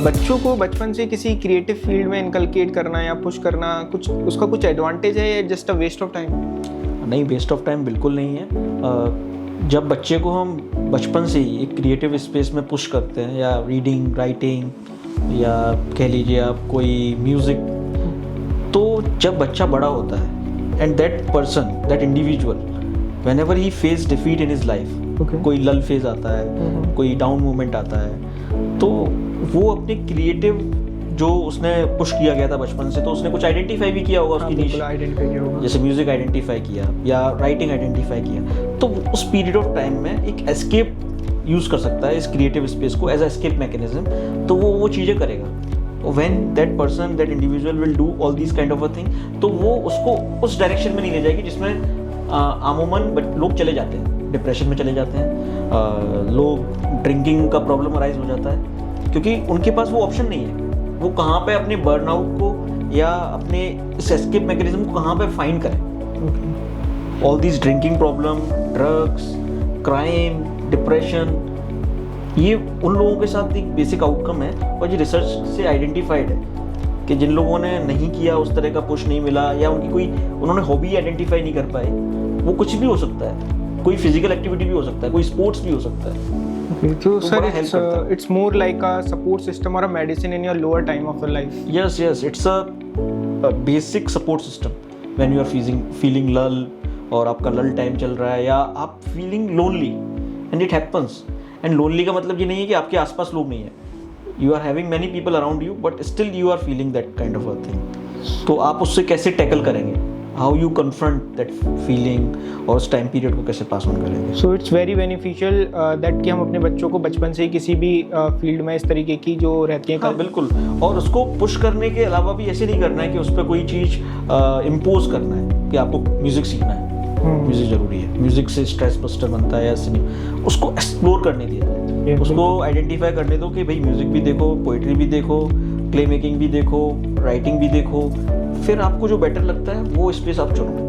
बच्चों को बचपन से किसी क्रिएटिव फील्ड में इनकलकेट करना या पुश करना, कुछ उसका कुछ एडवांटेज है या just a waste of time? नहीं, वेस्ट ऑफ टाइम बिल्कुल नहीं है। जब बच्चे को हम बचपन से ही एक क्रिएटिव स्पेस में पुश करते हैं, या रीडिंग, राइटिंग, या कह लीजिए आप कोई म्यूज़िक, तो जब बच्चा बड़ा होता है and that person, that individual, whenever he face defeat in his life, कोई लल फेज आता है, कोई डाउन मोमेंट आता है, तो वो अपने क्रिएटिव जो उसने पुश किया गया था बचपन से, तो उसने कुछ आइडेंटिफाई भी किया होगा, उसकी नीश आइडेंटिफाई किया होगा, जैसे म्यूजिक आइडेंटिफाई किया या राइटिंग आइडेंटिफाई किया, तो उस पीरियड ऑफ टाइम में एक एस्केप यूज़ कर सकता है इस क्रिएटिव स्पेस को एज अ एस्केप मैकेनिज्म, तो वो चीज़ें करेगा। When that person, that individual will do all this kind of a thing, तो वो उसको उस डायरेक्शन में नहीं ले जाएगी जिसमें अमूमन लोग चले जाते हैं, डिप्रेशन में चले जाते हैं, लोग ड्रिंकिंग का प्रॉब्लम अराइज हो जाता है, क्योंकि उनके पास वो ऑप्शन नहीं है। वो कहाँ पे अपने बर्नआउट को या अपने इस एस्केप मैकेनिज्म को कहाँ पे फाइंड करें। All this drinking problem, drugs, crime, depression, ये उन लोगों के साथ एक बेसिक आउटकम है, और ये रिसर्च से आइडेंटिफाइड है कि जिन लोगों ने नहीं किया, उस तरह का पुश नहीं मिला, या उनकी कोई उन्होंने हॉबी आइडेंटिफाई नहीं कर पाए, वो कुछ भी हो सकता है, कोई फिजिकल एक्टिविटी भी हो सकता है, कोई स्पोर्ट्स भी हो सकता है। तो sir it's more like a support system or a medicine in your lower time of your life. Yes, it's a basic support system when you are feeling lull, और आपका lull टाइम चल रहा है, या आप feeling lonely and it happens. And lonely का मतलब ये नहीं है कि आपके आसपास लोग नहीं है, you are having many people around you but still you are feeling that kind of a thing. तो आप उससे कैसे टैकल करेंगे, how you confront that feeling, और उस टाइम पीरियड को कैसे पास ऑन करेंगे। So it's very beneficial that कि हम अपने बच्चों को बचपन से ही किसी भी फील्ड में इस तरीके की जो रहती है, हाँ बिल्कुल, और उसको पुश करने के अलावा भी ऐसे नहीं करना है कि उस पर कोई चीज़ इम्पोज करना है कि आपको म्यूज़िक सीखना है, म्यूज़िक ज़रूरी है, म्यूज़िक से स्ट्रेस बस्टर बनता है, ऐसे नहीं, उसको एक्सप्लोर करने दिया, उसको आइडेंटिफाई करने दो कि भाई म्यूज़िक भी देखो, पोइट्री भी देखो, क्ले मेकिंग भी देखो, राइटिंग भी देखो, फिर आपको जो बेटर लगता है वो स्पेस आप चुनो।